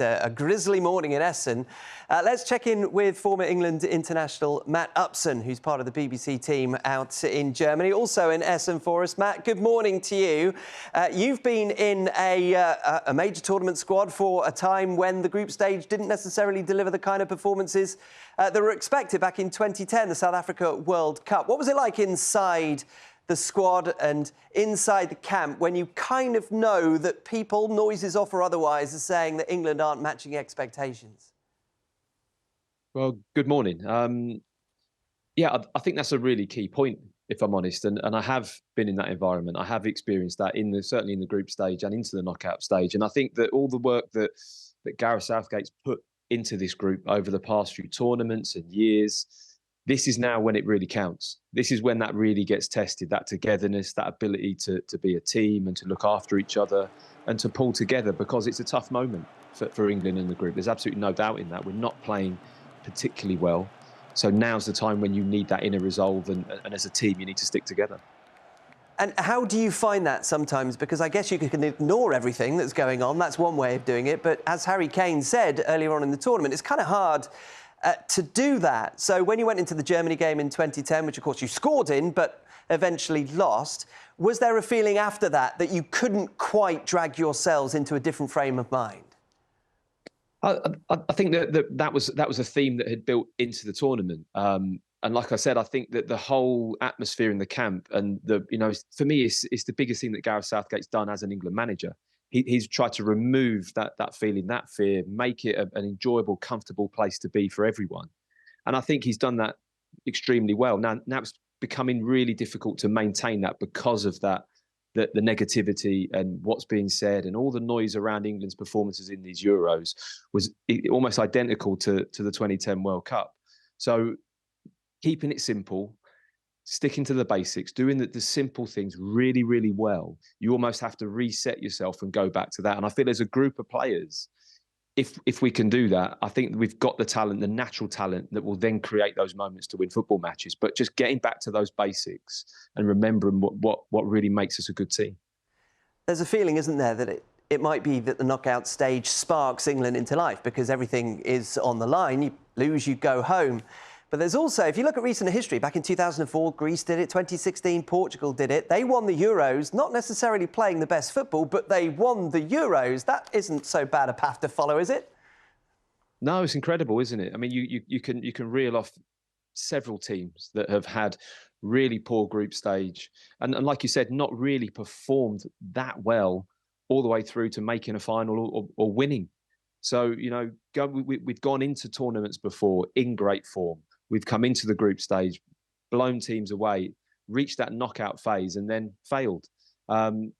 A grisly morning in Essen. Let's check in with former England international Matt Upson, who's part of the BBC team out in Germany, also in Essen for us. Matt, good morning to you. You've been in a major tournament squad for a time when the group stage didn't necessarily deliver the kind of performances that were expected back in 2010, the South Africa World Cup. What was it like inside the squad and inside the camp when you kind of know that people, noises off or otherwise, are saying that England aren't matching expectations? Well, good morning. I think that's a really key point, if I'm honest. And I have been in that environment. I have experienced that certainly in the group stage and into the knockout stage. And I think that all the work that Gareth Southgate's put into this group over the past few tournaments and years, this is now when it really counts. This is when that really gets tested, that togetherness, that ability to be a team and to look after each other and to pull together, because it's a tough moment for England in the group. There's absolutely no doubt in that. We're not playing particularly well. So now's the time when you need that inner resolve, and as a team, you need to stick together. And how do you find that sometimes? Because I guess you can ignore everything that's going on. That's one way of doing it. But as Harry Kane said earlier on in the tournament, it's kind of hard to do that. So when you went into the Germany game in 2010, which of course you scored in, but eventually lost, was there a feeling after that you couldn't quite drag yourselves into a different frame of mind? I think that was a theme that had built into the tournament. And like I said, I think that the whole atmosphere in the camp and for me, it's the biggest thing that Gareth Southgate's done as an England manager. He's tried to remove that feeling, that fear, make it an enjoyable, comfortable place to be for everyone. And I think he's done that extremely well. Now it's becoming really difficult to maintain that because of the negativity and what's being said, and all the noise around England's performances in these Euros was almost identical to the 2010 World Cup. So keeping it simple, sticking to the basics, doing the simple things really, really well, you almost have to reset yourself and go back to that. And I feel as a group of players, if we can do that, I think we've got the talent, the natural talent that will then create those moments to win football matches. But just getting back to those basics and remembering what really makes us a good team. There's a feeling, isn't there, that it might be that the knockout stage sparks England into life because everything is on the line. You lose, you go home. But there's also, if you look at recent history, back in 2004, Greece did it, 2016, Portugal did it. They won the Euros, not necessarily playing the best football, but they won the Euros. That isn't so bad a path to follow, is it? No, it's incredible, isn't it? I mean, you can reel off several teams that have had really poor group stage and like you said, not really performed that well all the way through to making a final or winning. So, we've gone into tournaments before in great form. We've come into the group stage, blown teams away, reached that knockout phase and then failed. You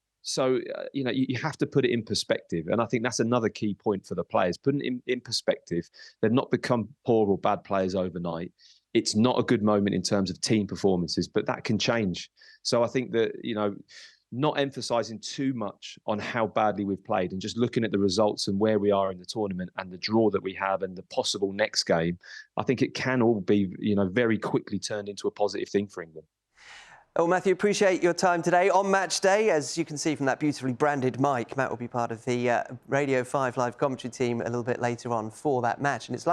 have to put it in perspective. And I think that's another key point for the players, putting it in perspective. They've not become poor or bad players overnight. It's not a good moment in terms of team performances, but that can change. So I think that, not emphasising too much on how badly we've played and just looking at the results and where we are in the tournament and the draw that we have and the possible next game, I think it can all be, very quickly turned into a positive thing for England. Well, Matthew, appreciate your time today on Match Day. As you can see from that beautifully branded mic, Matt will be part of the Radio 5 live commentary team a little bit later on for that match. And it's